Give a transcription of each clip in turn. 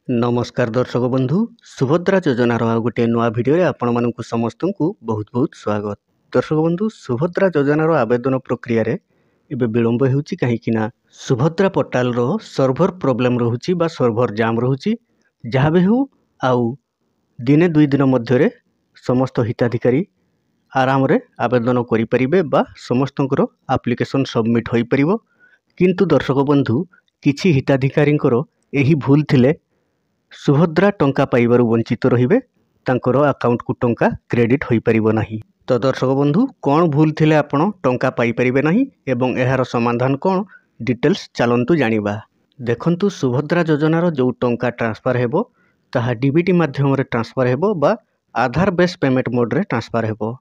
नमस्कार दर्शक बंधु सुभद्रा योजनार आ गोटे नुआ भिडियो आपण मानक समस्त को बहुत बहुत स्वागत। दर्शक बंधु सुभद्रा योजनार आवेदन प्रक्रिया रे एबे विलंब होउची काहेकि ना सुभद्रा पोर्टाल रो सर्भर प्रॉब्लम रहउची बा सर्भर जाम रहउची। जहाँ भी हो आउ दिने दुई दिन मध्य रे समस्त हिताधिकारी आराम रे आवेदन करि परिबे बा समस्तଙ୍କର एप्लिकेशन सबमिट होई परिबो। किंतु दर्शक बंधु किछि हिताधिकारीଙ୍କର एही भूल थिले सुभद्रा टंका पाइबारु वंचित रहिबे, तांकर अकाउंट को टंका क्रेडिट होई परिबो नाही। तो दर्शक बंधु कौन भूल थिले आपण टंका पाई परिबे नाही एवं एहार समाधान कौन डिटेल्स चलंतु जानिबा। देखंतु सुभद्रा योजनार जो टंका ट्रांसफर हेबो ताहा डीबीटी माध्यम रे ट्रांसफर हेबो बा आधार बेस पेमेंट मोड रे ट्रांसफर हेबो।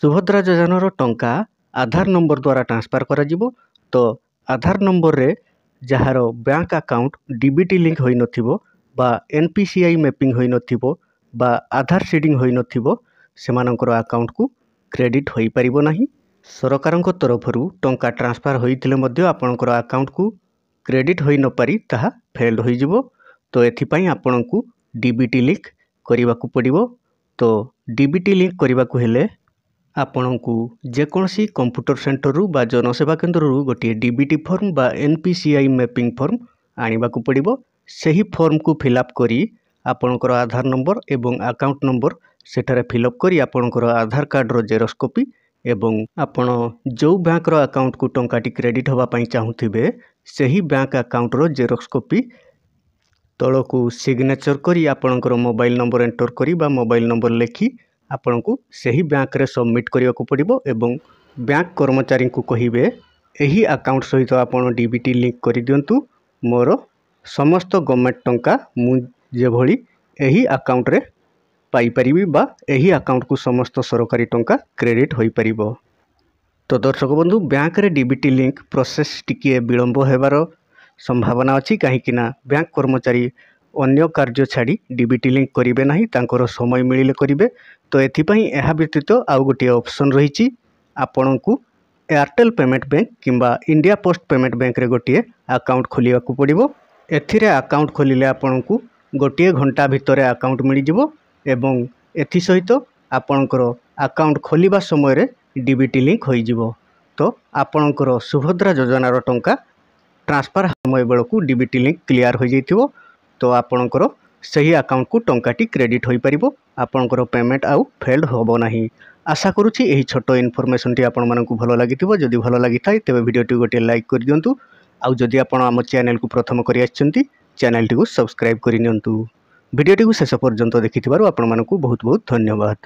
सुभद्रा योजनार टंका आधार नंबर द्वारा ट्रांसफर करा जिवो। तो आधार नंबर रे जहार बैंक अकाउंट डीबीटी लिंक होई नथिबो बा एनपीसीआई मैपिंग होई नथिबो बा आधार सीडिंग होई नथिबो सेमानकर अकाउंट को क्रेडिट होई परिबो नाही। सरकारक तरफरु टंका ट्रांसफर होइथिले मध्ये आपनकर अकाउंट को क्रेडिट होई न पारी ताहा फेल्ड होई जिवो। तो एथि पई आपनकु डीबीटी लिंक करिवाकु पड़िबो। तो डीबीटी लिंक करिवाकु हेले आपनकु जे कोनसी कंप्यूटर सेंटर रु बा जनसेवा केंद्र रु गोटे डीबीटी फॉर्म बा एनपीसीआई मैपिंग फॉर्म आनिबाकु पड़िबो। सही फॉर्म को फिलअप करी आपनकर आधार नंबर एवं अकाउंट नंबर सेठारे फिलअप करी आपनकर आधार कार्ड रो जेरक्स कॉपी एवं आपण जो बैंक रो अकाउंट को टंकाटी क्रेडिट होबा पई चाहुथिबे सही बैंक अकाउंट रो जेरक्स कॉपी तळकु सिग्नेचर करी आपनकर मोबाइल नंबर एंटर करी बा मोबाइल नंबर लेखी आपनकु सही बैंक रे सबमिट करिया को पड़िबो एवं बैंक कर्मचारी को कहिबे एही अकाउंट सहित आपण डीबीटी लिंक करि दियंतु मोर समस्त गवर्नमेंट टंका मु जे भली एही अकाउंट रे पाई परिबी बा एही अकाउंट को समस्त सरकारी टंका क्रेडिट होई परिबो। तो दर्शक बंधु बैंक रे डीबीटी लिंक प्रोसेस टिके विलंब हेबार संभावना अछि काहेकि ना बैंक कर्मचारी अन्य कार्य छाड़ी डीबीटी लिंक करिवे नाही, तांकर समय मिलिले करिवे। तो एथि पई एहा व्यतीत आउ गोटे ऑप्शन रहिछि आपनकु एयरटेल पेमेंट बैंक किंबा इंडिया पोस्ट पेमेंट बैंक रे गोटे अकाउंट खोलिया को पड़िबो। एथिरे अकाउंट खोलिले आपनकु गोटे घंटा भितरे अकाउंट मिली जिवो एवं एथि सहित आपनकर अकाउंट खोलिबा समय रे डीबीटी लिंक होई जिवो। तो आपनकर सुभद्रा योजनार टंका ट्रांसफर समय बेलकु डीबीटी लिंक क्लियर हो जाइथिबो। तो आपनकर सही अकाउंट को टंकाटी क्रेडिट होई परिबो, आपनकर पेमेंट आउ फेल्ड होबो नाही। आशा करूछि एही छोटो इनफॉरमेशन टी आपण मानकु भलो लागिथिबो। जदि भलो लागिथाय तेबे वीडियो टी गोटे लाइक कर दियंतु। आउ जदि आपण आम चैनल को प्रथम करि आछंती चैनल टी को सब्सक्राइब करि नियंतु। वीडियो टी को शेष पर्यंत देखिथिबारु आपण मानकु बहुत बहुत धन्यवाद।